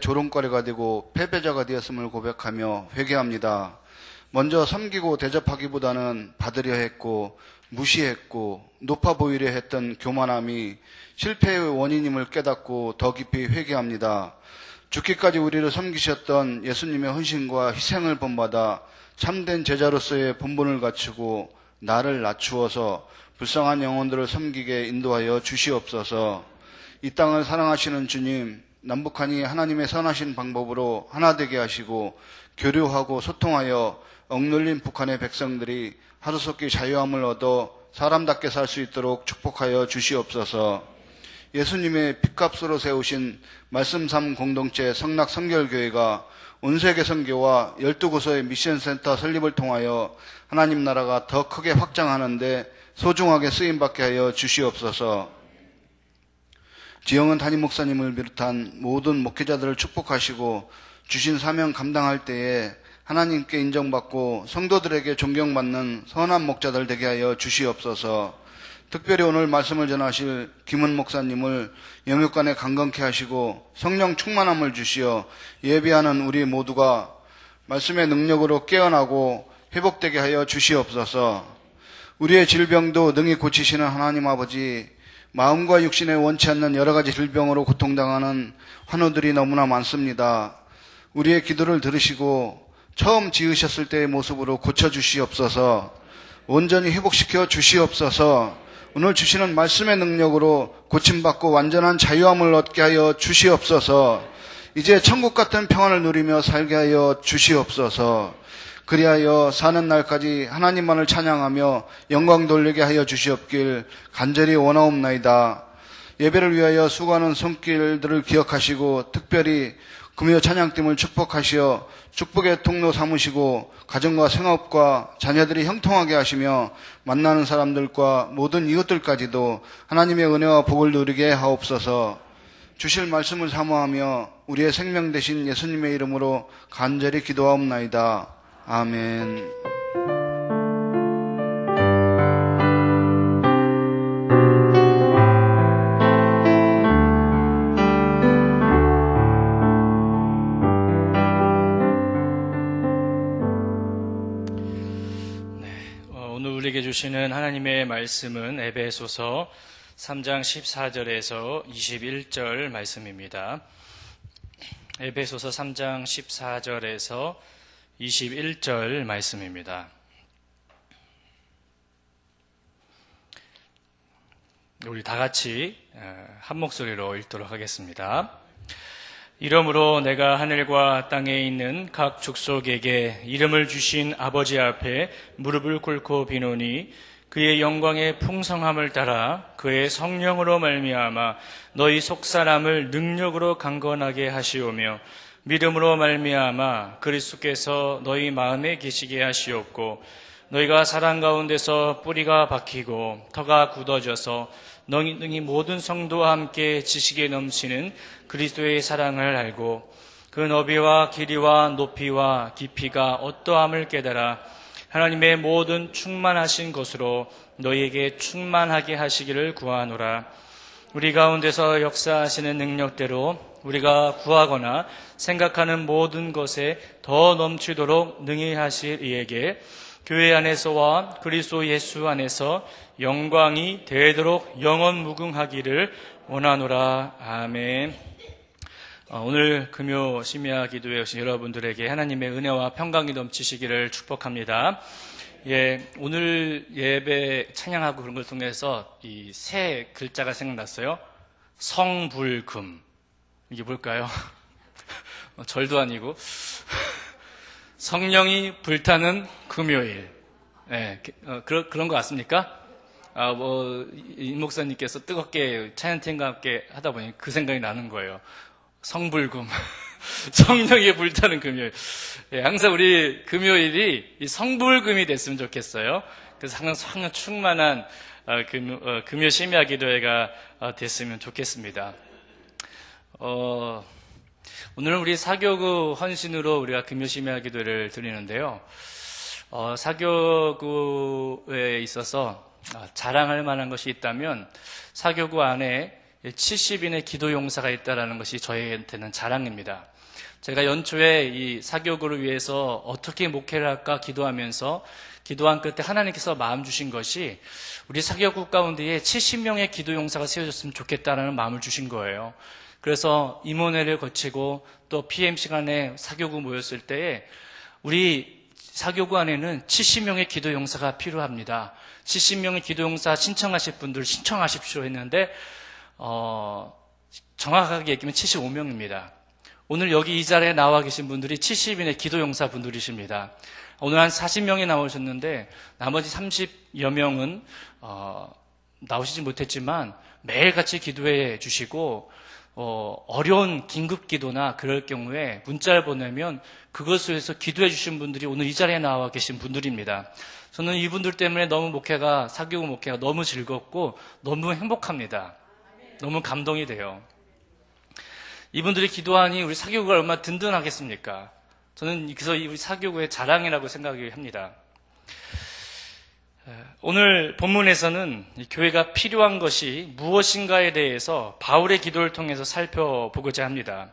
조롱거리가 되고 패배자가 되었음을 고백하며 회개합니다. 먼저 섬기고 대접하기보다는 받으려 했고 무시했고 높아 보이려 했던 교만함이 실패의 원인임을 깨닫고 더 깊이 회개합니다. 죽기까지 우리를 섬기셨던 예수님의 헌신과 희생을 본받아 참된 제자로서의 본분을 갖추고 나를 낮추어서 불쌍한 영혼들을 섬기게 인도하여 주시옵소서. 이 땅을 사랑하시는 주님, 남북한이 하나님의 선하신 방법으로 하나 되게 하시고 교류하고 소통하여 억눌린 북한의 백성들이 하루속히 자유함을 얻어 사람답게 살 수 있도록 축복하여 주시옵소서. 예수님의 핏값으로 세우신 말씀삼 공동체 성락 성결교회가 온세계 선교와 12구소의 미션센터 설립을 통하여 하나님 나라가 더 크게 확장하는데 소중하게 쓰임받게 하여 주시옵소서. 지영은 담임 목사님을 비롯한 모든 목회자들을 축복하시고 주신 사명 감당할 때에 하나님께 인정받고 성도들에게 존경받는 선한 목자들 되게 하여 주시옵소서. 특별히 오늘 말씀을 전하실 김은 목사님을 영육간에 강건케 하시고 성령 충만함을 주시어 예비하는 우리 모두가 말씀의 능력으로 깨어나고 회복되게 하여 주시옵소서. 우리의 질병도 능히 고치시는 하나님 아버지, 마음과 육신에 원치 않는 여러 가지 질병으로 고통당하는 환우들이 너무나 많습니다. 우리의 기도를 들으시고 처음 지으셨을 때의 모습으로 고쳐주시옵소서. 온전히 회복시켜 주시옵소서. 오늘 주시는 말씀의 능력으로 고침받고 완전한 자유함을 얻게 하여 주시옵소서. 이제 천국 같은 평안을 누리며 살게 하여 주시옵소서. 그리하여 사는 날까지 하나님만을 찬양하며 영광 돌리게 하여 주시옵길 간절히 원하옵나이다. 예배를 위하여 수고하는 손길들을 기억하시고 특별히 금요 찬양팀을 축복하시어 축복의 통로 삼으시고 가정과 생업과 자녀들이 형통하게 하시며 만나는 사람들과 모든 이웃들까지도 하나님의 은혜와 복을 누리게 하옵소서. 주실 말씀을 사모하며 우리의 생명 되신 예수님의 이름으로 간절히 기도하옵나이다. 아멘. 오늘 우리에게 주시는 하나님의 말씀은 에베소서 3장 14절에서 21절 말씀입니다. 에베소서 3장 14절에서 21절 말씀입니다. 우리 다 같이 한 목소리로 읽도록 하겠습니다. 이러므로 내가 하늘과 땅에 있는 각 족속에게 이름을 주신 아버지 앞에 무릎을 꿇고 비노니 그의 영광의 풍성함을 따라 그의 성령으로 말미암아 너희 속사람을 능력으로 강건하게 하시오며 믿음으로 말미암아 그리스도께서 너희 마음에 계시게 하시옵고 너희가 사랑 가운데서 뿌리가 박히고 터가 굳어져서 능히 모든 성도와 함께 지식에 넘치는 그리스도의 사랑을 알고 그 너비와 길이와 높이와 깊이가 어떠함을 깨달아 하나님의 모든 충만하신 것으로 너희에게 충만하게 하시기를 구하노라. 우리 가운데서 역사하시는 능력대로 우리가 구하거나 생각하는 모든 것에 더 넘치도록 능히 하실 이에게 교회 안에서와 그리스도 예수 안에서 영광이 되도록 영원 무궁하기를 원하노라. 아멘. 오늘 금요 심야 기도에 오신 여러분들에게 하나님의 은혜와 평강이 넘치시기를 축복합니다. 오늘 예배 찬양하고 그런 걸 통해서 이 새 글자가 생각났어요. 성불금. 이게 뭘까요? 절도 아니고 성령이 불타는 금요일. 그런 거 같습니까? 임 목사님께서 뜨겁게 찬양팀과 함께 하다 보니 그 생각이 나는 거예요. 성불금. 성령이 불타는 금요일. 항상 우리 금요일이 이 성불금이 됐으면 좋겠어요. 그래서 항상 성령 충만한 금요 심야 기도회가 됐으면 좋겠습니다. 오늘은 우리 사교구 헌신으로 우리가 금요 심야 기도를 드리는데요. 사교구에 있어서 자랑할 만한 것이 있다면 사교구 안에 70인의 기도 용사가 있다는 것이 저희한테는 자랑입니다. 제가 연초에 이 사교구를 위해서 어떻게 목회를 할까 기도하면서 기도한 끝에 하나님께서 마음 주신 것이 우리 사교구 가운데에 70명의 기도 용사가 세워졌으면 좋겠다는 마음을 주신 거예요. 그래서 임원회를 거치고 또 PM 시간에 사교구 모였을 때에 우리 사교구 안에는 70명의 기도 용사가 필요합니다. 70명의 기도 용사 신청하실 분들 신청하십시오 했는데 정확하게 얘기하면 75명입니다. 오늘 여기 이 자리에 나와 계신 분들이 70인의 기도 용사 분들이십니다. 오늘 한 40명이 나오셨는데 나머지 30여 명은 나오시지 못했지만 매일같이 기도해 주시고 어려운 긴급 기도나 그럴 경우에 문자를 보내면 그것을 위해서 기도해 주신 분들이 오늘 이 자리에 나와 계신 분들입니다. 저는 이분들 때문에 너무 사교구 목회가 너무 즐겁고 너무 행복합니다. 너무 감동이 돼요. 이분들이 기도하니 우리 사교구가 얼마나 든든하겠습니까? 저는 그래서 우리 사교구의 자랑이라고 생각을 합니다. 오늘 본문에서는 교회가 필요한 것이 무엇인가에 대해서 바울의 기도를 통해서 살펴보고자 합니다.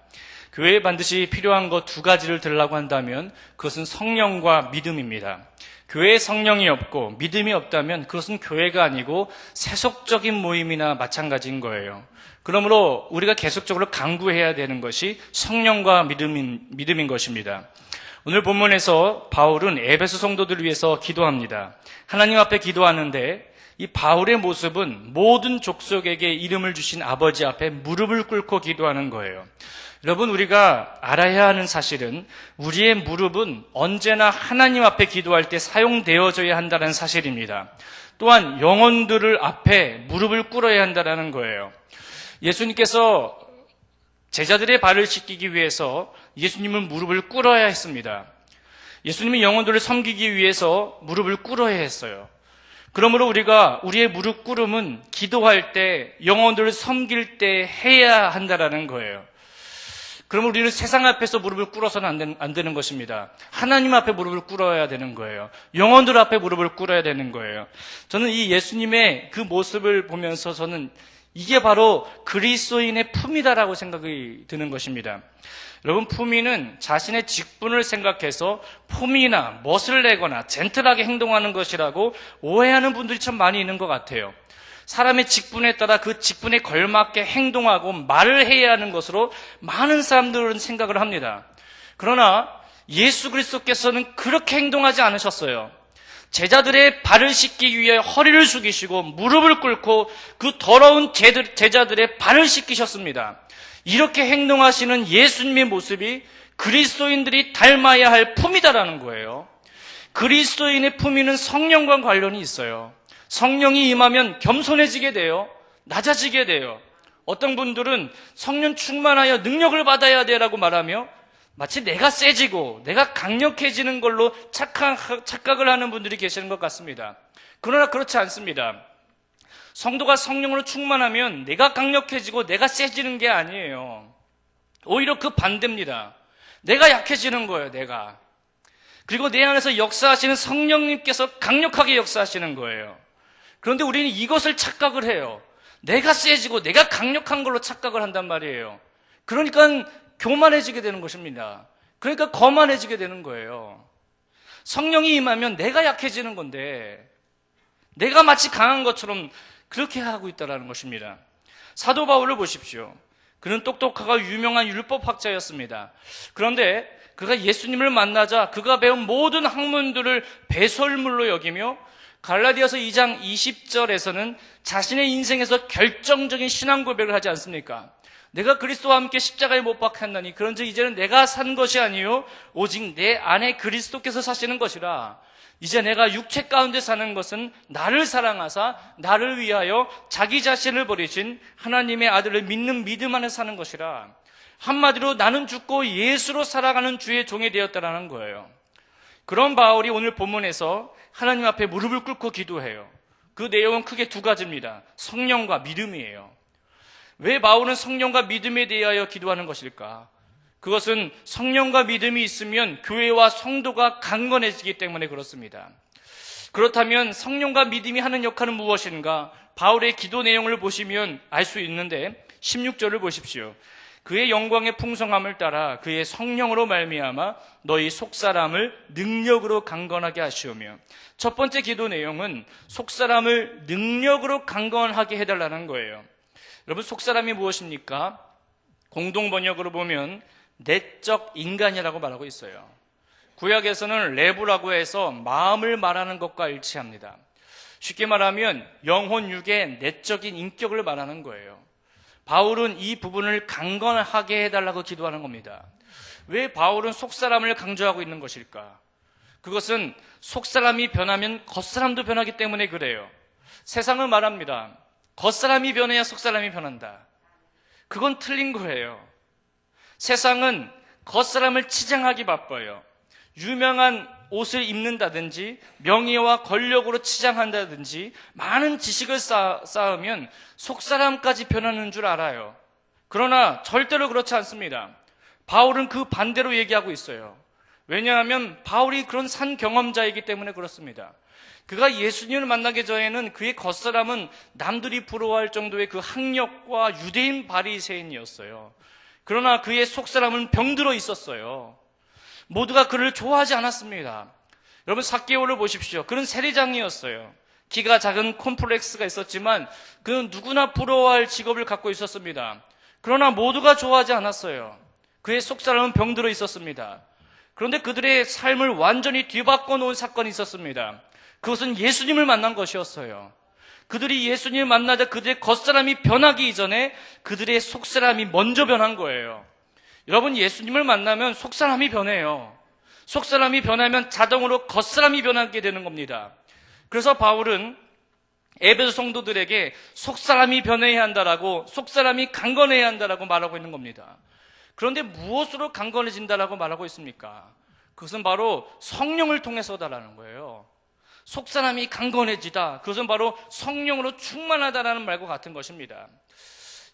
교회에 반드시 필요한 것 두 가지를 들으려고 한다면 그것은 성령과 믿음입니다. 교회에 성령이 없고 믿음이 없다면 그것은 교회가 아니고 세속적인 모임이나 마찬가지인 거예요. 그러므로 우리가 계속적으로 강구해야 되는 것이 성령과 믿음인 것입니다. 오늘 본문에서 바울은 에베소 성도들을 위해서 기도합니다. 하나님 앞에 기도하는데 이 바울의 모습은 모든 족속에게 이름을 주신 아버지 앞에 무릎을 꿇고 기도하는 거예요. 여러분, 우리가 알아야 하는 사실은 우리의 무릎은 언제나 하나님 앞에 기도할 때 사용되어져야 한다는 사실입니다. 또한 영혼들을 앞에 무릎을 꿇어야 한다는 거예요. 예수님께서 제자들의 발을 씻기기 위해서 예수님은 무릎을 꿇어야 했습니다. 예수님이 영혼들을 섬기기 위해서 무릎을 꿇어야 했어요. 그러므로 우리가 우리의 무릎 꿇음은 기도할 때, 영혼들을 섬길 때 해야 한다는 거예요. 그러면 우리는 세상 앞에서 무릎을 꿇어서는 안 되는 것입니다. 하나님 앞에 무릎을 꿇어야 되는 거예요. 영혼들 앞에 무릎을 꿇어야 되는 거예요. 저는 이 예수님의 그 모습을 보면서 저는 이게 바로 그리스도인의 품이다라고 생각이 드는 것입니다. 여러분, 품위는 자신의 직분을 생각해서 품위나 멋을 내거나 젠틀하게 행동하는 것이라고 오해하는 분들이 참 많이 있는 것 같아요. 사람의 직분에 따라 그 직분에 걸맞게 행동하고 말을 해야 하는 것으로 많은 사람들은 생각을 합니다. 그러나 예수 그리스도께서는 그렇게 행동하지 않으셨어요. 제자들의 발을 씻기 위해 허리를 숙이시고 무릎을 꿇고 그 더러운 제자들의 발을 씻기셨습니다. 이렇게 행동하시는 예수님의 모습이 그리스도인들이 닮아야 할 품이다라는 거예요. 그리스도인의 품위는 성령과 관련이 있어요. 성령이 임하면 겸손해지게 돼요. 낮아지게 돼요. 어떤 분들은 성령 충만하여 능력을 받아야 돼라고 말하며 마치 내가 세지고 내가 강력해지는 걸로 착각을 하는 분들이 계시는 것 같습니다. 그러나 그렇지 않습니다. 성도가 성령으로 충만하면 내가 강력해지고 내가 세지는 게 아니에요. 오히려 그 반대입니다. 내가 약해지는 거예요, 내가. 그리고 내 안에서 역사하시는 성령님께서 강력하게 역사하시는 거예요. 그런데 우리는 이것을 착각을 해요. 내가 세지고 내가 강력한 걸로 착각을 한단 말이에요. 그러니까 교만해지게 되는 것입니다. 그러니까 거만해지게 되는 거예요. 성령이 임하면 내가 약해지는 건데 내가 마치 강한 것처럼 그렇게 하고 있다는 것입니다. 사도 바울을 보십시오. 그는 똑똑하고 유명한 율법학자였습니다. 그런데 그가 예수님을 만나자 그가 배운 모든 학문들을 배설물로 여기며 갈라디아서 2장 20절에서는 자신의 인생에서 결정적인 신앙 고백을 하지 않습니까? 내가 그리스도와 함께 십자가에 못 박혔나니 그런즉 이제는 내가 산 것이 아니요 오직 내 안에 그리스도께서 사시는 것이라. 이제 내가 육체 가운데 사는 것은 나를 사랑하사 나를 위하여 자기 자신을 버리신 하나님의 아들을 믿는 믿음 안에 사는 것이라. 한마디로 나는 죽고 예수로 살아가는 주의 종이 되었다라는 거예요. 그런 바울이 오늘 본문에서 하나님 앞에 무릎을 꿇고 기도해요. 그 내용은 크게 두 가지입니다. 성령과 믿음이에요. 왜 바울은 성령과 믿음에 대하여 기도하는 것일까? 그것은 성령과 믿음이 있으면 교회와 성도가 강건해지기 때문에 그렇습니다. 그렇다면 성령과 믿음이 하는 역할은 무엇인가? 바울의 기도 내용을 보시면 알 수 있는데 16절을 보십시오. 그의 영광의 풍성함을 따라 그의 성령으로 말미암아 너희 속사람을 능력으로 강건하게 하시오며, 첫 번째 기도 내용은 속사람을 능력으로 강건하게 해달라는 거예요. 여러분, 속사람이 무엇입니까? 공동 번역으로 보면 내적 인간이라고 말하고 있어요. 구약에서는 레부라고 해서 마음을 말하는 것과 일치합니다. 쉽게 말하면 영혼 육의 내적인 인격을 말하는 거예요. 바울은 이 부분을 강건하게 해달라고 기도하는 겁니다. 왜 바울은 속사람을 강조하고 있는 것일까? 그것은 속사람이 변하면 겉사람도 변하기 때문에 그래요. 세상은 말합니다. 겉사람이 변해야 속사람이 변한다. 그건 틀린 거예요. 세상은 겉사람을 치장하기 바빠요. 유명한 옷을 입는다든지 명예와 권력으로 치장한다든지 많은 지식을 쌓으면 속사람까지 변하는 줄 알아요. 그러나 절대로 그렇지 않습니다. 바울은 그 반대로 얘기하고 있어요. 왜냐하면 바울이 그런 산 경험자이기 때문에 그렇습니다. 그가 예수님을 만나기 전에는 그의 겉사람은 남들이 부러워할 정도의 그 학력과 유대인 바리새인이었어요. 그러나 그의 속사람은 병들어 있었어요. 모두가 그를 좋아하지 않았습니다. 여러분, 삭개오를 보십시오. 그는 세리장이었어요. 키가 작은 콤플렉스가 있었지만 그는 누구나 부러워할 직업을 갖고 있었습니다. 그러나 모두가 좋아하지 않았어요. 그의 속사람은 병들어 있었습니다. 그런데 그들의 삶을 완전히 뒤바꿔 놓은 사건이 있었습니다. 그것은 예수님을 만난 것이었어요. 그들이 예수님을 만나자 그들의 겉사람이 변하기 이전에 그들의 속사람이 먼저 변한 거예요. 여러분, 예수님을 만나면 속사람이 변해요. 속사람이 변하면 자동으로 겉사람이 변하게 되는 겁니다. 그래서 바울은 에베소 성도들에게 속사람이 변해야 한다라고, 속사람이 강건해야 한다라고 말하고 있는 겁니다. 그런데 무엇으로 강건해진다라고 말하고 있습니까? 그것은 바로 성령을 통해서다라는 거예요. 속사람이 강건해지다, 그것은 바로 성령으로 충만하다라는 말과 같은 것입니다.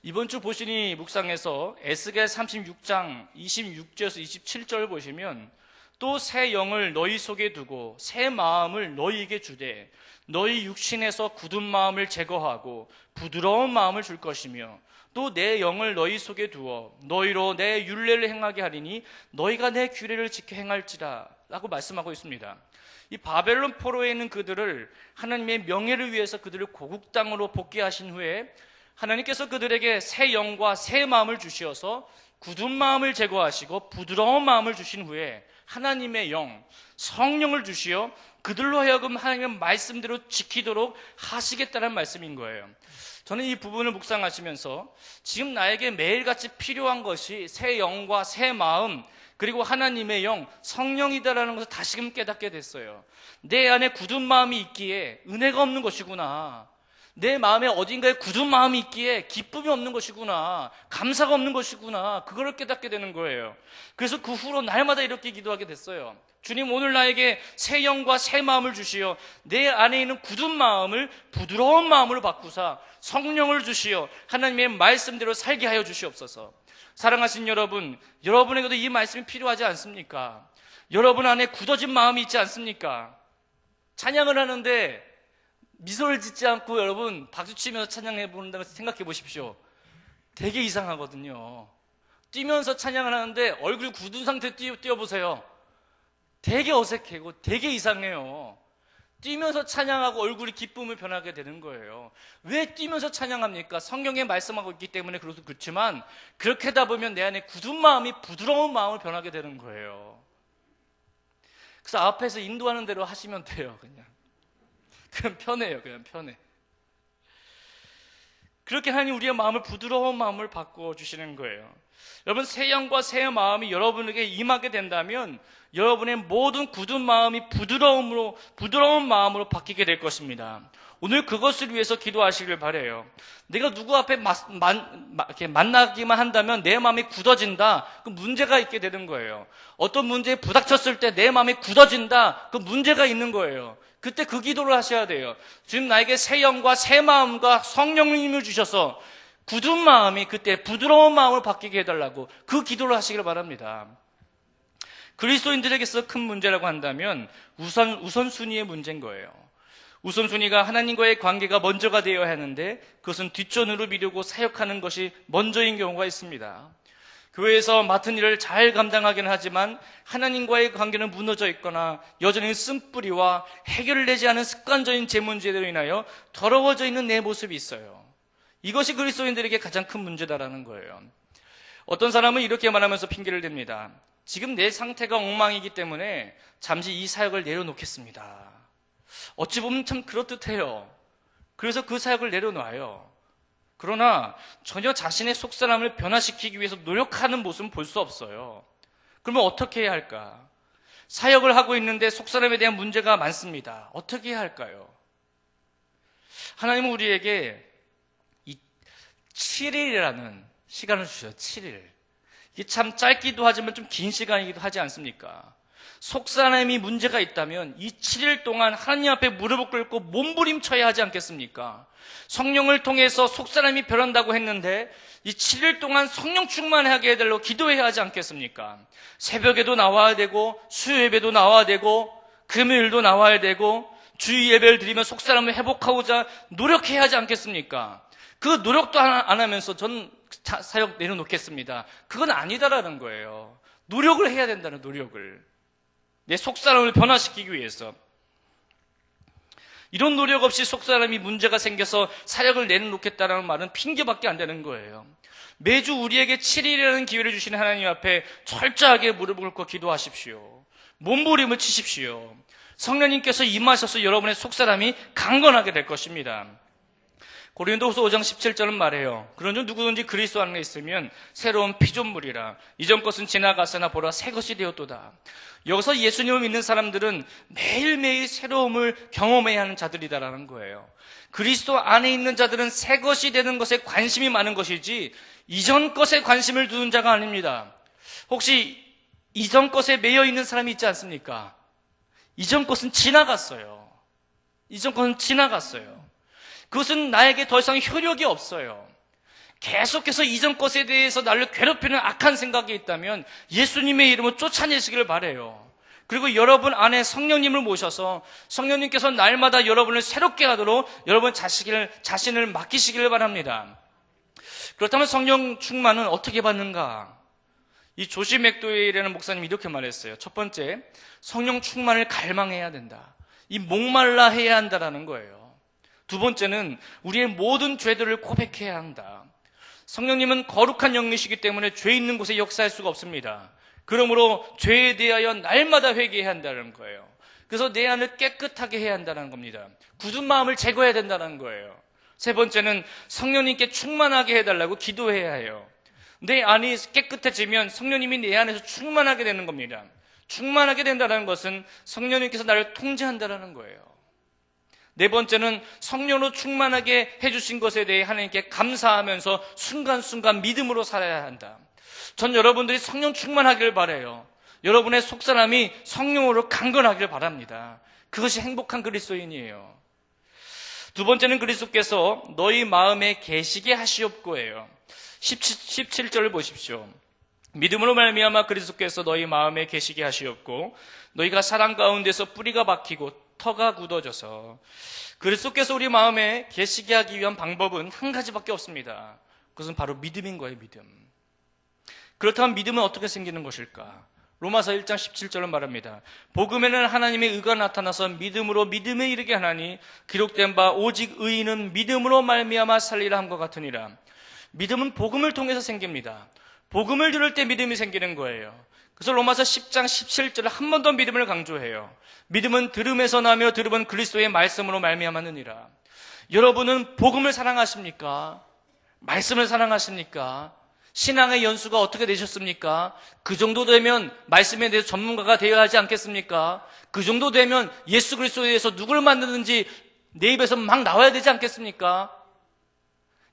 이번 주 보시니 묵상에서 에스겔 36장 26절에서 27절 보시면, 또 새 영을 너희 속에 두고 새 마음을 너희에게 주되 너희 육신에서 굳은 마음을 제거하고 부드러운 마음을 줄 것이며, 또 내 영을 너희 속에 두어 너희로 내 율례를 행하게 하리니 너희가 내 규례를 지켜 행할지라 라고 말씀하고 있습니다. 이 바벨론 포로에 있는 그들을 하나님의 명예를 위해서 그들을 고국 땅으로 복귀하신 후에 하나님께서 그들에게 새 영과 새 마음을 주시어서 굳은 마음을 제거하시고 부드러운 마음을 주신 후에 하나님의 영, 성령을 주시어 그들로 하여금 하나님의 말씀대로 지키도록 하시겠다는 말씀인 거예요. 저는 이 부분을 묵상하시면서 지금 나에게 매일같이 필요한 것이 새 영과 새 마음, 그리고 하나님의 영, 성령이다라는 것을 다시금 깨닫게 됐어요. 내 안에 굳은 마음이 있기에 은혜가 없는 것이구나. 내 마음에 어딘가에 굳은 마음이 있기에 기쁨이 없는 것이구나, 감사가 없는 것이구나, 그거를 깨닫게 되는 거예요. 그래서 그 후로 날마다 이렇게 기도하게 됐어요. 주님, 오늘 나에게 새 영과 새 마음을 주시어 내 안에 있는 굳은 마음을 부드러운 마음으로 바꾸사 성령을 주시어 하나님의 말씀대로 살게 하여 주시옵소서. 사랑하신 여러분, 여러분에게도 이 말씀이 필요하지 않습니까? 여러분 안에 굳어진 마음이 있지 않습니까? 찬양을 하는데 미소를 짓지 않고 여러분 박수치면서 찬양해 본다고 생각해 보십시오. 되게 이상하거든요. 뛰면서 찬양을 하는데 얼굴 굳은 상태에 뛰어보세요. 되게 어색하고 되게 이상해요. 뛰면서 찬양하고 얼굴이 기쁨을 변하게 되는 거예요. 왜 뛰면서 찬양합니까? 성경에 말씀하고 있기 때문에 그렇지만 그렇게 하다 보면 내 안에 굳은 마음이 부드러운 마음을 변하게 되는 거예요. 그래서 앞에서 인도하는 대로 하시면 돼요. 그냥 편해요. 그냥 편해. 그렇게 하나님 우리의 마음을 부드러운 마음을 바꿔주시는 거예요. 여러분, 새 영과 새 마음이 여러분에게 임하게 된다면 여러분의 모든 굳은 마음이 부드러운 마음으로 바뀌게 될 것입니다. 오늘 그것을 위해서 기도하시길 바라요. 내가 누구 앞에 이렇게 만나기만 한다면 내 마음이 굳어진다, 그 문제가 있게 되는 거예요. 어떤 문제에 부닥쳤을 때 내 마음이 굳어진다, 그 문제가 있는 거예요. 그때 그 기도를 하셔야 돼요. 지금 나에게 새 영과 새 마음과 성령님을 주셔서 굳은 마음이 그때 부드러운 마음을 바뀌게 해달라고 그 기도를 하시길 바랍니다. 그리스도인들에게서 큰 문제라고 한다면 우선순위의 문제인 거예요. 우선순위가 하나님과의 관계가 먼저가 되어야 하는데 그것은 뒷전으로 미루고 사역하는 것이 먼저인 경우가 있습니다. 교회에서 맡은 일을 잘 감당하기는 하지만 하나님과의 관계는 무너져 있거나 여전히 쓴뿌리와 해결되지 않은 습관적인 제 문제로 인하여 더러워져 있는 내 모습이 있어요. 이것이 그리스도인들에게 가장 큰 문제다라는 거예요. 어떤 사람은 이렇게 말하면서 핑계를 댑니다. 지금 내 상태가 엉망이기 때문에 잠시 이 사역을 내려놓겠습니다. 어찌 보면 참 그렇듯해요. 그래서 그 사역을 내려놔요. 그러나 전혀 자신의 속사람을 변화시키기 위해서 노력하는 모습은 볼 수 없어요. 그러면 어떻게 해야 할까? 사역을 하고 있는데 속사람에 대한 문제가 많습니다. 어떻게 해야 할까요? 하나님은 우리에게 이 7일이라는 시간을 주셔요. 7일. 이게 참 짧기도 하지만 좀 긴 시간이기도 하지 않습니까? 속사람이 문제가 있다면 이 7일 동안 하나님 앞에 무릎을 꿇고 몸부림쳐야 하지 않겠습니까? 성령을 통해서 속사람이 변한다고 했는데 이 7일 동안 성령 충만하게 해달라고 기도해야 하지 않겠습니까? 새벽에도 나와야 되고 수요예배도 나와야 되고 금요일도 나와야 되고 주일 예배를 드리며 속사람을 회복하고자 노력해야 하지 않겠습니까? 그 노력도 안 하면서 전 사역 내려놓겠습니다. 그건 아니다라는 거예요. 노력을 해야 된다는 노력을. 내 속사람을 변화시키기 위해서. 이런 노력 없이 속사람이 문제가 생겨서 사역을 내려놓겠다는 말은 핑계밖에 안 되는 거예요. 매주 우리에게 7일이라는 기회를 주시는 하나님 앞에 철저하게 무릎을 꿇고 기도하십시오. 몸부림을 치십시오. 성령님께서 임하셔서 여러분의 속사람이 강건하게 될 것입니다. 고린도후서 5장 17절은 말해요. 그런즉 누구든지 그리스도 안에 있으면 새로운 피조물이라. 이전 것은 지나갔으나 보라 새 것이 되었도다. 여기서 예수님을 믿는 사람들은 매일매일 새로움을 경험해야 하는 자들이다라는 거예요. 그리스도 안에 있는 자들은 새 것이 되는 것에 관심이 많은 것이지 이전 것에 관심을 두는 자가 아닙니다. 혹시 이전 것에 매여 있는 사람이 있지 않습니까? 이전 것은 지나갔어요. 이전 것은 지나갔어요. 그것은 나에게 더 이상 효력이 없어요. 계속해서 이전 것에 대해서 나를 괴롭히는 악한 생각이 있다면 예수님의 이름으로 쫓아내시기를 바라요. 그리고 여러분 안에 성령님을 모셔서 성령님께서 날마다 여러분을 새롭게 하도록 여러분 자신을 맡기시기를 바랍니다. 그렇다면 성령 충만은 어떻게 받는가? 이 조시 맥도웰이라는 목사님이 이렇게 말했어요. 첫 번째, 성령 충만을 갈망해야 된다. 이 목말라 해야 한다라는 거예요. 두 번째는 우리의 모든 죄들을 고백해야 한다. 성령님은 거룩한 영이시기 때문에 죄 있는 곳에 역사할 수가 없습니다. 그러므로 죄에 대하여 날마다 회개해야 한다는 거예요. 그래서 내 안을 깨끗하게 해야 한다는 겁니다. 굳은 마음을 제거해야 된다는 거예요. 세 번째는 성령님께 충만하게 해달라고 기도해야 해요. 내 안이 깨끗해지면 성령님이 내 안에서 충만하게 되는 겁니다. 충만하게 된다는 것은 성령님께서 나를 통제한다는 거예요. 네 번째는 성령으로 충만하게 해주신 것에 대해 하나님께 감사하면서 순간순간 믿음으로 살아야 한다. 전 여러분들이 성령 충만하기를 바라요. 여러분의 속사람이 성령으로 강건하기를 바랍니다. 그것이 행복한 그리스도인이에요. 두 번째는 그리스도께서 너희 마음에 계시게 하시옵고예요. 17절을 보십시오. 믿음으로 말미암아 그리스도께서 너희 마음에 계시게 하시옵고 너희가 사랑 가운데서 뿌리가 박히고 터가 굳어져서. 그리스도께서 우리 마음에 계시게 하기 위한 방법은 한 가지밖에 없습니다. 그것은 바로 믿음인 거예요. 믿음. 그렇다면 믿음은 어떻게 생기는 것일까? 로마서 1장 17절은 말합니다. 복음에는 하나님의 의가 나타나서 믿음으로 믿음에 이르게 하나니 기록된 바 오직 의인은 믿음으로 말미암아 살리라 함과 같으니라. 믿음은 복음을 통해서 생깁니다. 복음을 들을 때 믿음이 생기는 거예요. 그래서 로마서 10장 17절에 한 번 더 믿음을 강조해요. 믿음은 들음에서 나며 들음은 그리스도의 말씀으로 말미암았느니라. 여러분은 복음을 사랑하십니까? 말씀을 사랑하십니까? 신앙의 연수가 어떻게 되셨습니까? 그 정도 되면 말씀에 대해서 전문가가 되어야 하지 않겠습니까? 그 정도 되면 예수 그리스도에 대해서 누굴 만드는지 내 입에서 막 나와야 되지 않겠습니까?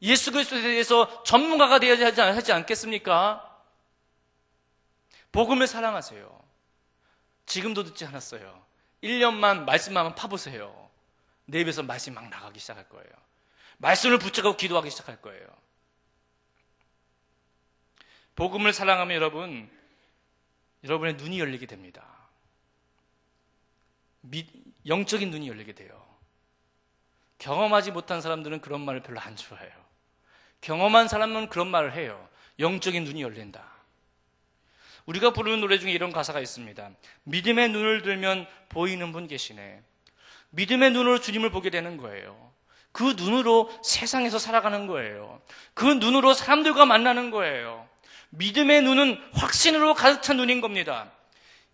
예수 그리스도에 대해서 전문가가 되어야 하지 않겠습니까? 복음을 사랑하세요. 지금도 듣지 않았어요. 1년만 말씀만 파보세요. 내 입에서 말씀이 막 나가기 시작할 거예요. 말씀을 붙잡고 기도하기 시작할 거예요. 복음을 사랑하면 여러분의 눈이 열리게 됩니다. 영적인 눈이 열리게 돼요. 경험하지 못한 사람들은 그런 말을 별로 안 좋아해요. 경험한 사람은 그런 말을 해요. 영적인 눈이 열린다. 우리가 부르는 노래 중에 이런 가사가 있습니다. 믿음의 눈을 들면 보이는 분 계시네. 믿음의 눈으로 주님을 보게 되는 거예요. 그 눈으로 세상에서 살아가는 거예요. 그 눈으로 사람들과 만나는 거예요. 믿음의 눈은 확신으로 가득 찬 눈인 겁니다.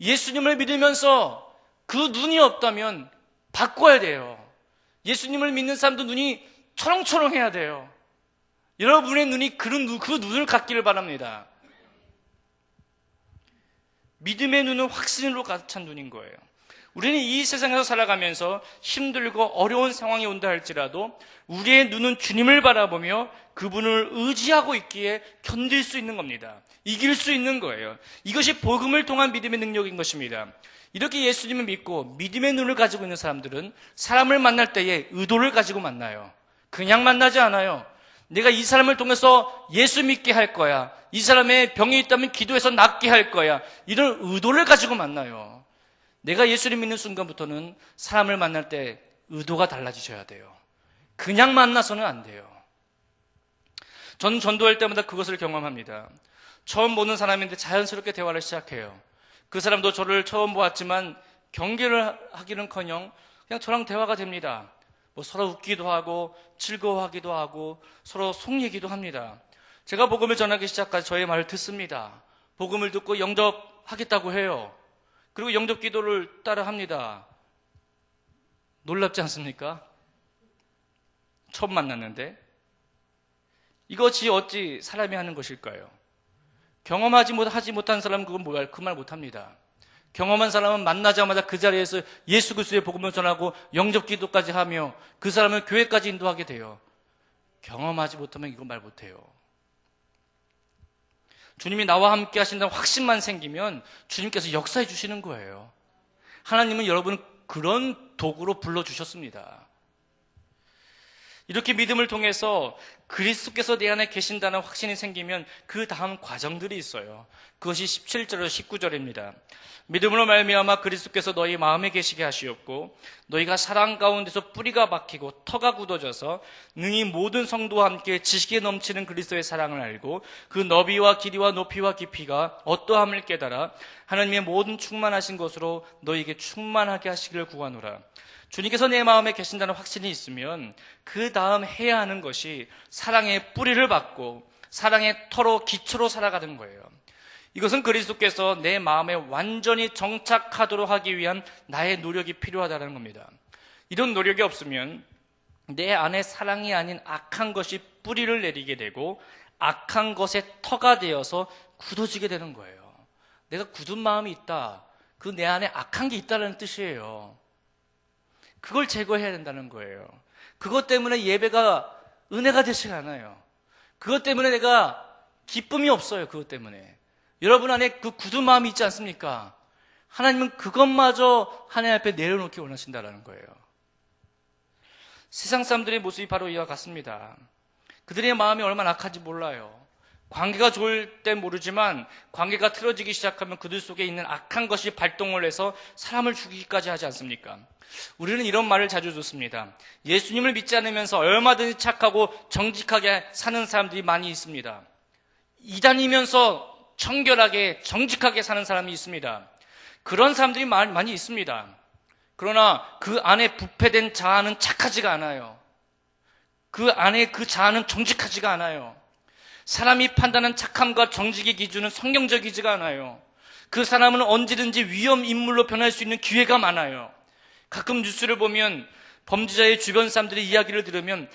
예수님을 믿으면서 그 눈이 없다면 바꿔야 돼요. 예수님을 믿는 사람도 눈이 초롱초롱해야 돼요. 여러분의 눈이 그 눈을 갖기를 바랍니다. 믿음의 눈은 확신으로 가득 찬 눈인 거예요. 우리는 이 세상에서 살아가면서 힘들고 어려운 상황이 온다 할지라도 우리의 눈은 주님을 바라보며 그분을 의지하고 있기에 견딜 수 있는 겁니다. 이길 수 있는 거예요. 이것이 복음을 통한 믿음의 능력인 것입니다. 이렇게 예수님을 믿고 믿음의 눈을 가지고 있는 사람들은 사람을 만날 때에 의도를 가지고 만나요. 그냥 만나지 않아요. 내가 이 사람을 통해서 예수 믿게 할 거야. 이 사람의 병이 있다면 기도해서 낫게 할 거야. 이런 의도를 가지고 만나요. 내가 예수를 믿는 순간부터는 사람을 만날 때 의도가 달라지셔야 돼요. 그냥 만나서는 안 돼요. 저는 전도할 때마다 그것을 경험합니다. 처음 보는 사람인데 자연스럽게 대화를 시작해요. 그 사람도 저를 처음 보았지만 경계를 하기는커녕 그냥 저랑 대화가 됩니다. 서로 웃기도 하고 즐거워하기도 하고 서로 속 얘기도 합니다. 제가 복음을 전하기 시작하자 저의 말을 듣습니다. 복음을 듣고 영접하겠다고 해요. 그리고 영접 기도를 따라 합니다. 놀랍지 않습니까? 처음 만났는데 이것이 어찌 사람이 하는 것일까요? 경험하지 못한 사람은 그건 그 말 못합니다. 경험한 사람은 만나자마자 그 자리에서 예수 그리스도의 복음을 전하고 영접 기도까지 하며 그 사람을 교회까지 인도하게 돼요. 경험하지 못하면 이건 말 못해요. 주님이 나와 함께 하신다는 확신만 생기면 주님께서 역사해 주시는 거예요. 하나님은 여러분을 그런 도구로 불러주셨습니다. 이렇게 믿음을 통해서 그리스도께서 내 안에 계신다는 확신이 생기면 그 다음 과정들이 있어요. 그것이 17절에서 19절입니다. 믿음으로 말미암아 그리스도께서 너희 마음에 계시게 하시었고 너희가 사랑 가운데서 뿌리가 박히고 터가 굳어져서 능히 모든 성도와 함께 지식에 넘치는 그리스도의 사랑을 알고 그 너비와 길이와 높이와 깊이가 어떠함을 깨달아 하나님의 모든 충만하신 것으로 너희에게 충만하게 하시기를 구하노라. 주님께서 내 마음에 계신다는 확신이 있으면 그 다음 해야 하는 것이 사랑의 뿌리를 받고 사랑의 터로 기초로 살아가는 거예요. 이것은 그리스도께서 내 마음에 완전히 정착하도록 하기 위한 나의 노력이 필요하다는 겁니다. 이런 노력이 없으면 내 안에 사랑이 아닌 악한 것이 뿌리를 내리게 되고 악한 것의 터가 되어서 굳어지게 되는 거예요. 내가 굳은 마음이 있다. 그 내 안에 악한 게 있다는 뜻이에요. 그걸 제거해야 된다는 거예요. 그것 때문에 예배가 은혜가 되지 않아요. 그것 때문에 내가 기쁨이 없어요. 그것 때문에. 여러분 안에 그 굳은 마음이 있지 않습니까? 하나님은 그것마저 하나님 앞에 내려놓기 원하신다는 거예요. 세상 사람들의 모습이 바로 이와 같습니다. 그들의 마음이 얼마나 악한지 몰라요. 관계가 좋을 땐 모르지만 관계가 틀어지기 시작하면 그들 속에 있는 악한 것이 발동을 해서 사람을 죽이기까지 하지 않습니까? 우리는 이런 말을 자주 듣습니다. 예수님을 믿지 않으면서 얼마든지 착하고 정직하게 사는 사람들이 많이 있습니다. 이단이면서 청결하게 정직하게 사는 사람이 있습니다. 그런 사람들이 많이 있습니다. 그러나 그 안에 부패된 자아는 착하지가 않아요. 그 안에 그 자아는 정직하지가 않아요. 사람이 판단한 착함과 정직의 기준은 성경적이지가 않아요. 그 사람은 언제든지 위험 인물로 변할 수 있는 기회가 많아요. 가끔 뉴스를 보면 범죄자의 주변 사람들의 이야기를 들으면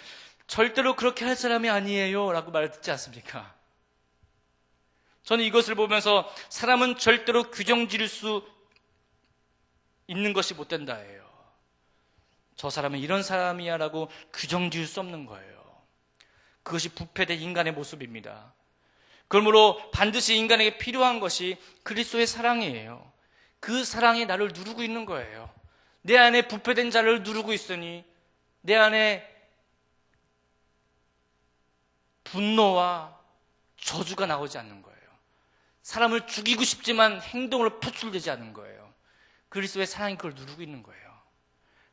절대로 그렇게 할 사람이 아니에요 라고 말을 듣지 않습니까? 저는 이것을 보면서 사람은 절대로 규정 지을 수 있는 것이 못 된다예요. 저 사람은 이런 사람이야 라고 규정 지을 수 없는 거예요. 그것이 부패된 인간의 모습입니다. 그러므로 반드시 인간에게 필요한 것이 그리스도의 사랑이에요. 그 사랑이 나를 누르고 있는 거예요. 내 안에 부패된 자를 누르고 있으니 내 안에 분노와 저주가 나오지 않는 거예요. 사람을 죽이고 싶지만 행동으로 표출되지 않는 거예요. 그리스도의 사랑이 그걸 누르고 있는 거예요.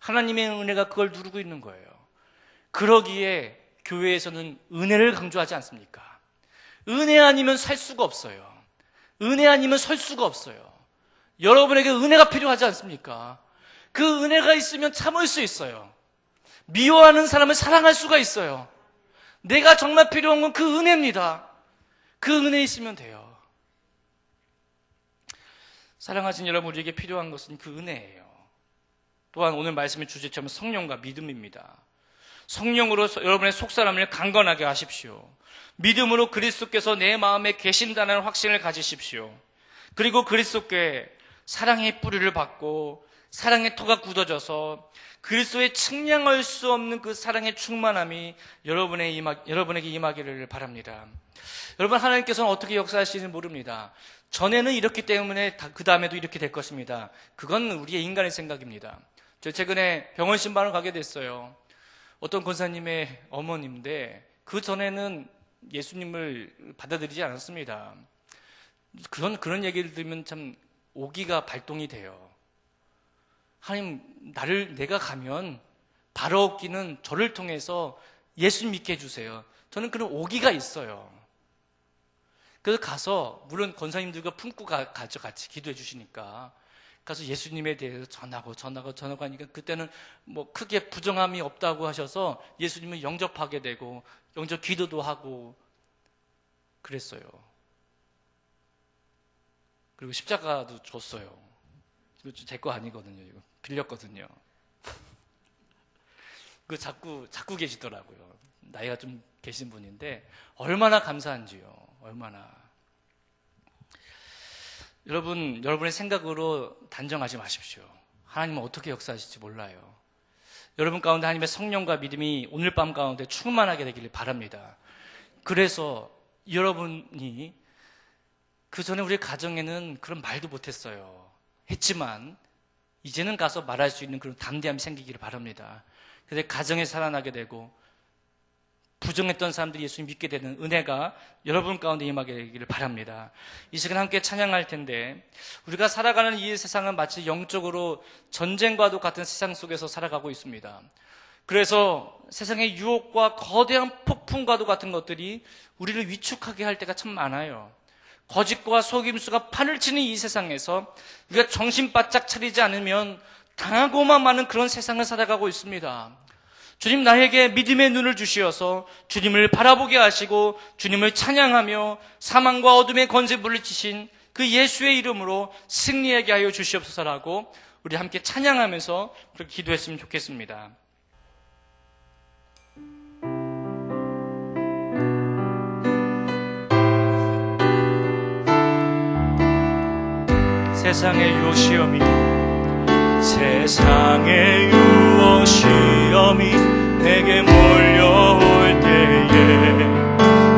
하나님의 은혜가 그걸 누르고 있는 거예요. 그러기에 교회에서는 은혜를 강조하지 않습니까? 은혜 아니면 살 수가 없어요. 은혜 아니면 설 수가 없어요. 여러분에게 은혜가 필요하지 않습니까? 그 은혜가 있으면 참을 수 있어요. 미워하는 사람을 사랑할 수가 있어요. 내가 정말 필요한 건 그 은혜입니다. 그 은혜 있으면 돼요. 사랑하신 여러분, 우리에게 필요한 것은 그 은혜예요. 또한 오늘 말씀의 주제처럼 성령과 믿음입니다. 성령으로 여러분의 속사람을 강건하게 하십시오. 믿음으로 그리스도께서 내 마음에 계신다는 확신을 가지십시오. 그리고 그리스도께 사랑의 뿌리를 받고 사랑의 터가 굳어져서 그리스도의 측량할 수 없는 그 사랑의 충만함이 여러분에게 임하기를 바랍니다. 여러분, 하나님께서는 어떻게 역사하시는지 모릅니다. 전에는 이렇기 때문에 그 다음에도 이렇게 될 것입니다. 그건 우리의 인간의 생각입니다. 저 최근에 병원 신방을 가게 됐어요. 어떤 권사님의 어머님인데 그 전에는 예수님을 받아들이지 않았습니다. 그런 얘기를 들으면 참 오기가 발동이 돼요. 하나님, 내가 가면 바로 얻기는 저를 통해서 예수 믿게 해주세요. 저는 그런 오기가 있어요. 그래서 가서, 물론 권사님들과 품고 가죠. 같이 기도해 주시니까. 가서 예수님에 대해서 전하고 하니까 그때는 뭐 크게 부정함이 없다고 하셔서 예수님을 영접하게 되고, 영접 기도도 하고 그랬어요. 그리고 십자가도 줬어요. 이거 제 거 아니거든요. 이거 빌렸거든요. 그 자꾸 계시더라고요. 나이가 좀 계신 분인데 얼마나 감사한지요. 얼마나. 여러분의 생각으로 단정하지 마십시오. 하나님은 어떻게 역사하실지 몰라요. 여러분 가운데 하나님의 성령과 믿음이 오늘 밤 가운데 충만하게 되기를 바랍니다. 그래서 여러분이 그 전에 우리 가정에는 그런 말도 못했어요. 했지만 이제는 가서 말할 수 있는 그런 담대함이 생기기를 바랍니다. 그래서 가정에 살아나게 되고 부정했던 사람들이 예수님 믿게 되는 은혜가 여러분 가운데 임하게 되기를 바랍니다. 이 시간 함께 찬양할 텐데, 우리가 살아가는 이 세상은 마치 영적으로 전쟁과도 같은 세상 속에서 살아가고 있습니다. 그래서 세상의 유혹과 거대한 폭풍과도 같은 것들이 우리를 위축하게 할 때가 참 많아요. 거짓과 속임수가 판을 치는 이 세상에서 우리가 정신 바짝 차리지 않으면 당하고만 마는 그런 세상을 살아가고 있습니다. 주님, 나에게 믿음의 눈을 주시어서 주님을 바라보게 하시고 주님을 찬양하며 사망과 어둠의 권세 물리치신 그 예수의 이름으로 승리하게 하여 주시옵소서라고 우리 함께 찬양하면서 그렇게 기도했으면 좋겠습니다. 세상의 유혹 시험이 내게 몰려올 때에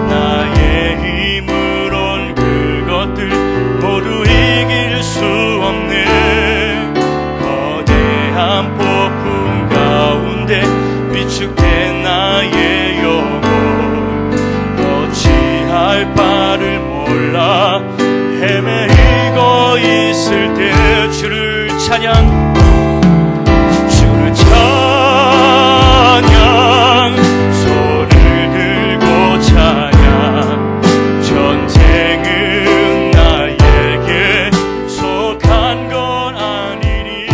나의 힘으론 그것들 모두 이길 수 없네. 거대한 폭풍 가운데 위축된 나의 영혼 어찌할 바를 몰라 헤매이고 있을 때 주를 찬양 손을 들고 찬양 전쟁은 나에게 속한 건 아니니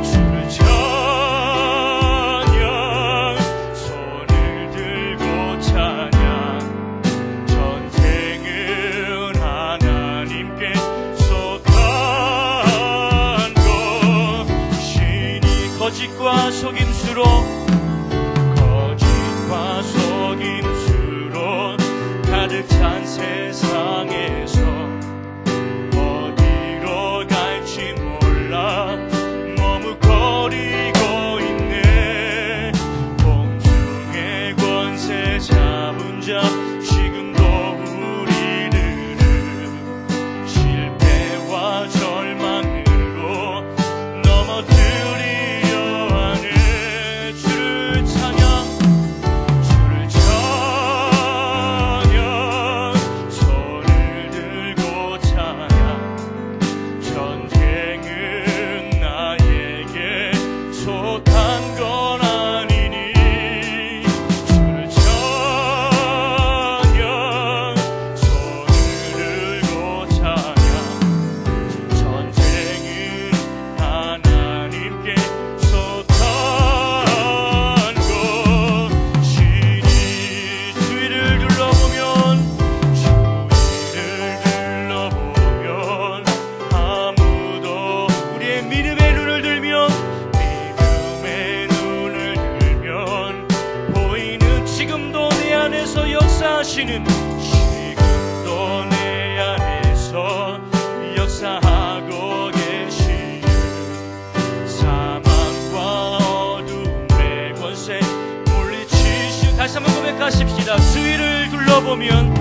주를 찬양 손을 들고 찬양 전쟁은 하나님께 속한 것이니 거짓과 속임수로 가득 찬 세상에서 어디로 갈지 몰라 머뭇거리고 있네. 공중의 권세 잡은 자 지금도 우리들은 실패와 절망으로 넘어뜨리려 하네. 주를 찬양 손을 둘러보면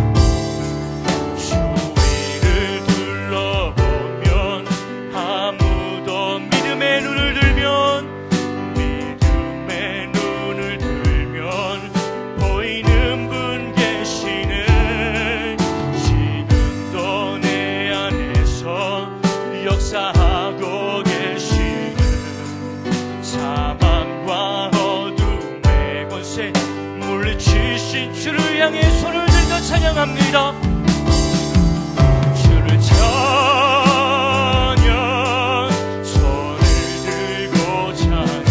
주위를 둘러보면 아무도 믿음의 눈을 들면 보이는 분 계시네. 지금도 내 안에서 역사하고 계시는 사망과 어둠의 권세 물리치신 주를 향해 손을 들고 찬양합니다. 주를 찬양, 손을 들고 찬양.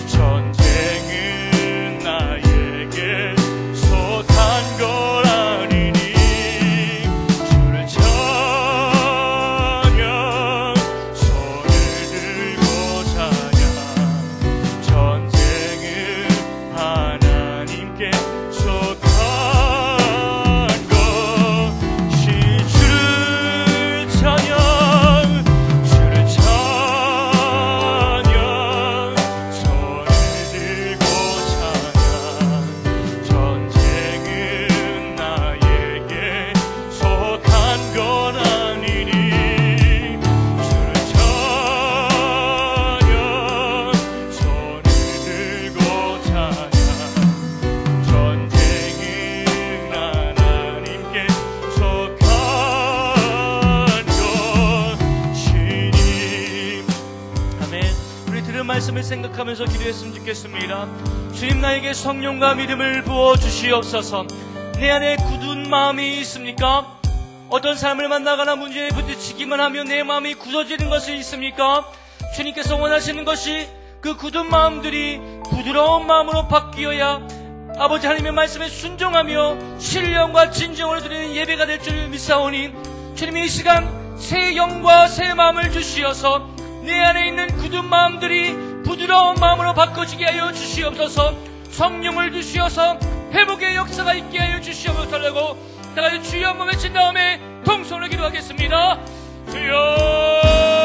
전쟁은 나에게 속한 걸 아니니 주를 찬양, 손을 들고 찬양. 전쟁은 하나님께 속한 것이 주를 찬양, 주를 찬양, 손을 들고 찬양. 전쟁은 나에게 속한 건 아니니 주를 찬양, 손을 들고 찬양. 전쟁은 하나님께 속한 것이니. 아멘. 우리 들은 말씀을 생각하면서 기도했으면 좋겠습니다. 주님, 나에게 성령과 믿음을 부어주시옵소서. 내 안에 굳은 마음이 있습니까? 어떤 사람을 만나거나 문제에 부딪히기만 하면 내 마음이 굳어지는 것이 있습니까? 주님께서 원하시는 것이 그 굳은 마음들이 부드러운 마음으로 바뀌어야 아버지 하나님의 말씀에 순종하며 신령과 진정으로 드리는 예배가 될 줄 믿사오니 주님이 이 시간 새 영과 새 마음을 주시어서 내 안에 있는 굳은 마음들이 부드러운 마음으로 바꿔지게 하여 주시옵소서. 성령을 주시어서 회복의 역사가 있게 하여 주시옵소서. 다같이 주여 한번 외친 다음에 통성으로 기도하겠습니다. 주여,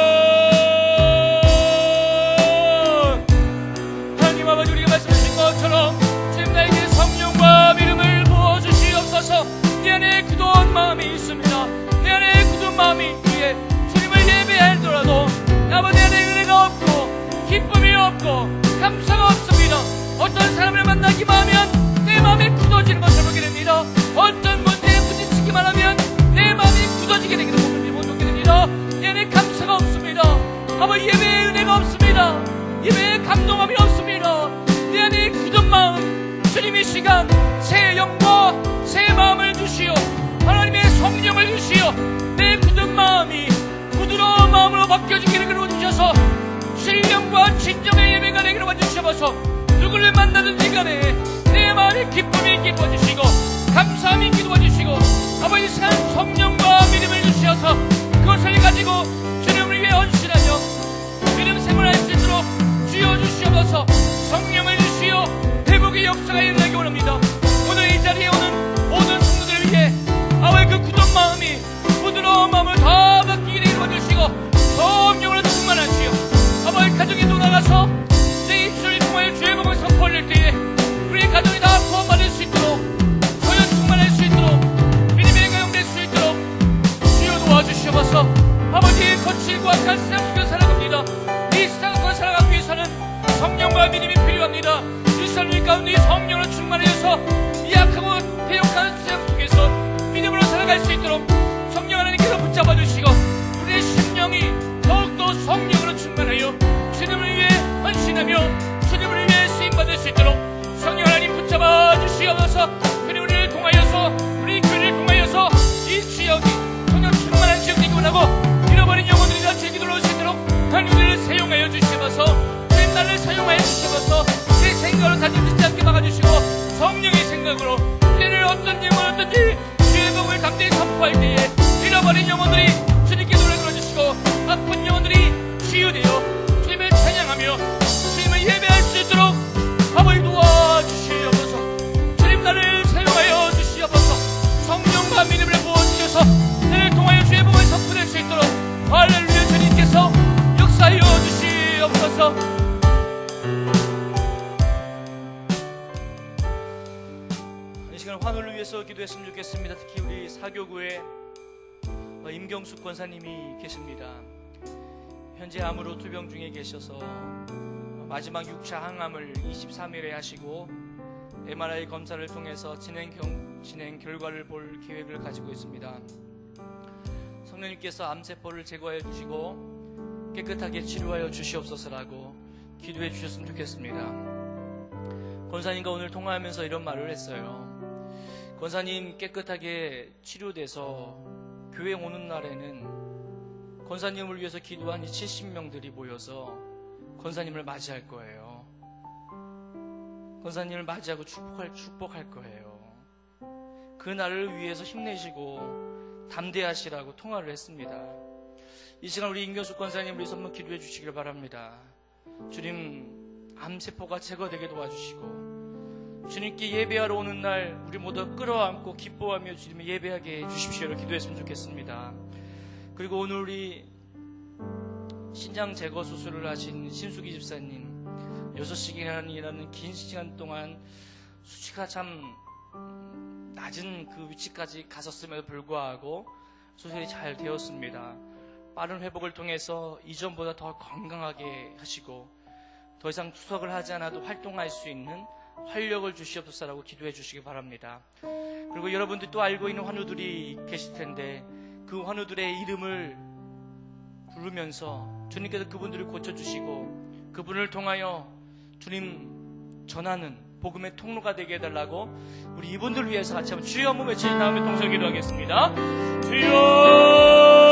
하나님 아버지, 우리가 말씀하신 것처럼 주님 나에게 성령과 믿음을 부어주시옵소서. 내 안에 굳은 마음이 있습니다. 내 안에 굳은 마음이 위에 주님을 예배하더라도 아버지 안에 은혜가 없고 기쁨이 없고 감사가 없습니다. 어떤 사람을 만나기만 하면 내 마음이 굳어지는 것을 보게 됩니다. 어떤 문제에 부딪히기만 하면 내 마음이 굳어지게 되기를 보게 됩니다. 내 안에 감사가 없습니다. 아버지, 예배의 은혜가 없습니다. 예배의 감동함이 없습니다. 내 안에 굳은 마음, 주님 이 시간 새 영과 새 마음을 주시오. 하나님의 성령을 주시오. 내 굳은 마음이 부드러운 마음으로 바뀌어지기를 그려주셔서 신령과 진정의 예배가 되기를 와주셔서 누구를 만나든지 간에 내 마음의 기쁨이 있게 도와주시고 감사함이 있게 도와주시고 아버지, 시간 성령과 믿음을 주시어서 그것을 가지고 주님을 위해 헌신하며 믿음 생활할 수 있도록 주여 주시옵소서. 성령을 주시어 회복의 역사가 일어나기 원합니다. 오늘 이 자리에 오는 모든 성도들을 위해 아버지 그 굳은 마음이 부드러운 마음을 다 바뀌게 되기를 원하시고 성령으로 충만하시오. 아버지, 가정에 돌아가서 내 입술을 통하여 주의 복을 선포할 때에 우리의 가정이 다 구원받을 수 있도록 소연 충만할 수 있도록 믿음의 가용될 수 있도록 주여 도와주시옵소서. 아버지의 거칠고 악한 세상 속에 살아갑니다. 이 세상 속에 살아가기 위해서는 성령과 믿음이 필요합니다. 이 삶의 가운데 성령으로 충만하여서 이 악하고 배역한 세상 속에서 믿음으로 살아갈 수 있도록 성령 하나님께서 붙잡아 주시고 우리의 심령이 더욱더 성령으로 충만하여 주님을 위해 헌신하며 주님을 위해 쓰임받을 수 있도록 성령 하나님 붙잡아 주시옵소서. 그리고 우리를 통하여서 우리 교회를 통하여서 이 지역이 성령 충만한 지역이 되기 원하고 잃어버린 영혼들이 다 제기로 올 수 있도록 하나님 우리를 사용하여 주시옵소서. 주님 나를 사용하여 주시옵소서. 내 생각으로 다짐 짓지 않게 막아주시고 성령의 생각으로 우리를 어떤 영혼 어떤지 주의 복을 담대히 선포할 때에 기도했으면 좋겠습니다. 특히 우리 사교구에 임경숙 권사님이 계십니다. 현재 암으로 투병 중에 계셔서 마지막 6차 항암을 23일에 하시고 MRI 검사를 통해서 진행 결과를 볼 계획을 가지고 있습니다. 성령님께서 암세포를 제거해 주시고 깨끗하게 치료하여 주시옵소서라고 기도해 주셨으면 좋겠습니다. 권사님과 오늘 통화하면서 이런 말을 했어요. 권사님 깨끗하게 치료돼서 교회 오는 날에는 권사님을 위해서 기도한 이 70명들이 모여서 권사님을 맞이할 거예요. 권사님을 맞이하고 축복할 거예요. 그 날을 위해서 힘내시고 담대하시라고 통화를 했습니다. 이 시간 우리 임경숙 권사님 우리 선물 기도해 주시길 바랍니다. 주님, 암세포가 제거되게 도와주시고 주님께 예배하러 오는 날 우리 모두 끌어안고 기뻐하며 주님을 예배하게 해주십시오를 기도했으면 좋겠습니다. 그리고 오늘 우리 신장 제거 수술을 하신 신수기 집사님 6시간이라는 긴 시간 동안 수치가 참 낮은 그 위치까지 갔었음에도 불구하고 수술이 잘 되었습니다. 빠른 회복을 통해서 이전보다 더 건강하게 하시고 더 이상 투석을 하지 않아도 활동할 수 있는 활력을 주시옵소서라고 기도해 주시기 바랍니다. 그리고 여러분들이 또 알고 있는 환우들이 계실 텐데 그 환우들의 이름을 부르면서 주님께서 그분들을 고쳐주시고 그분을 통하여 주님 전하는 복음의 통로가 되게 해달라고 우리 이분들을 위해서 같이 한번 주여 한번 외친 다음에 동서 기도하겠습니다. 주여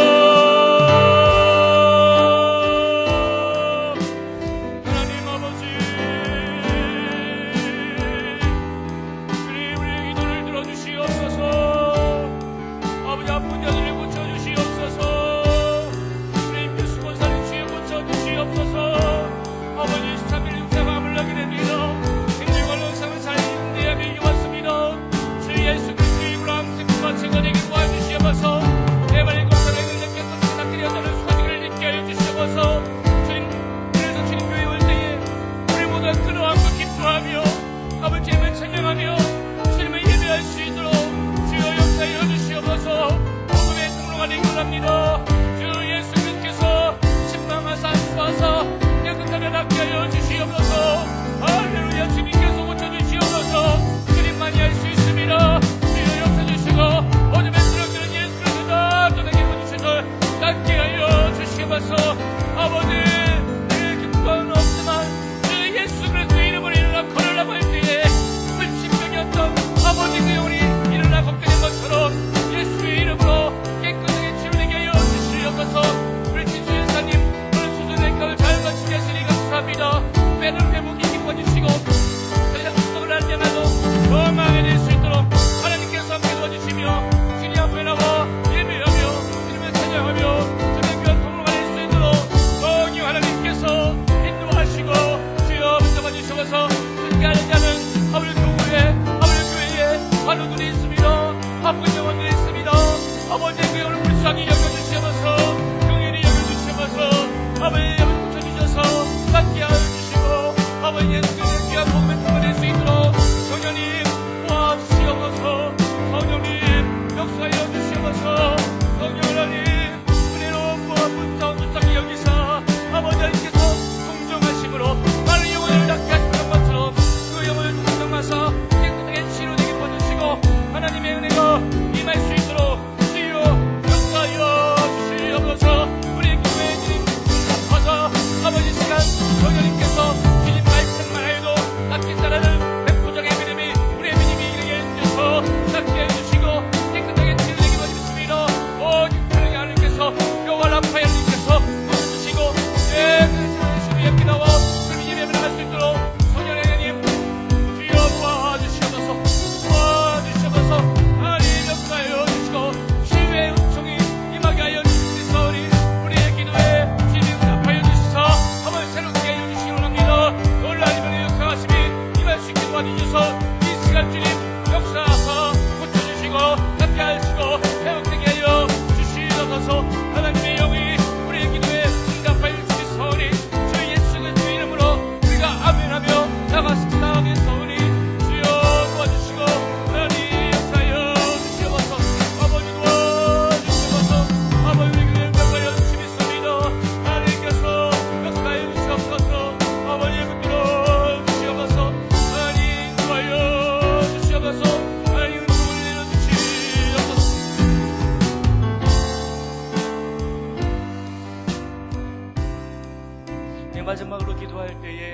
마지막으로 기도할 때에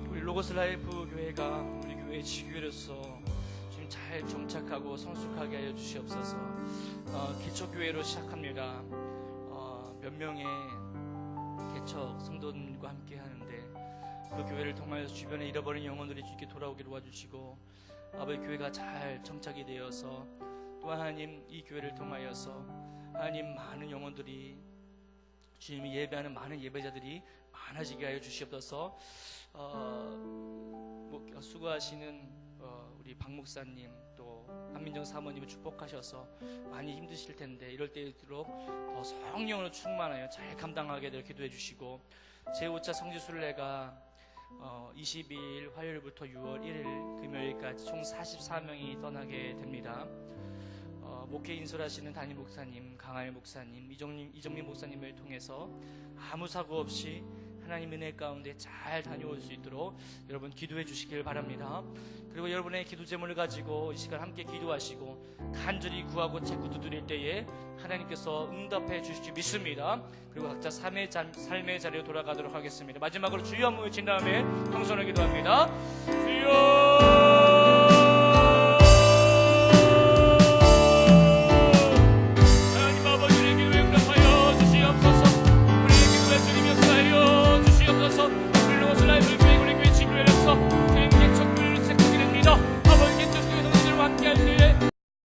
우리 로고스 라이프 교회가 우리 교회 지교회로서 지금 잘 정착하고 성숙하게 하여 주시옵소서. 기초교회로 시작합니다. 몇 명의 개척 성도들과 함께 하는데 그 교회를 통하여서 주변에 잃어버린 영혼들이 주께 돌아오게 도와주시고 아버지 교회가 잘 정착이 되어서 또 하나님 이 교회를 통하여서 하나님 많은 영혼들이 주님이 예배하는 많은 예배자들이 많아지게 하여 주시옵소서. 수고하시는 우리 박 목사님 또 한민정 사모님을 축복하셔서 많이 힘드실 텐데 이럴 때일수록 더 성령으로 충만하여 잘 감당하게 되어 기도해 주시고 제5차 성지순례가 22일 화요일부터 6월 1일 금요일까지 총 44명이 떠나게 됩니다. 목회 인솔하시는 담임 목사님, 강할 목사님, 이정민 목사님을 통해서 아무 사고 없이 하나님 은혜 가운데 잘 다녀올 수 있도록 여러분 기도해 주시길 바랍니다. 그리고 여러분의 기도 제목을 가지고 이 시간 함께 기도하시고 간절히 구하고 채 두드릴 때에 하나님께서 응답해 주실 줄 믿습니다. 그리고 각자 삶의 자리로 돌아가도록 하겠습니다. 마지막으로 주여 한번 외친 다음에 평선을 기도합니다. 주여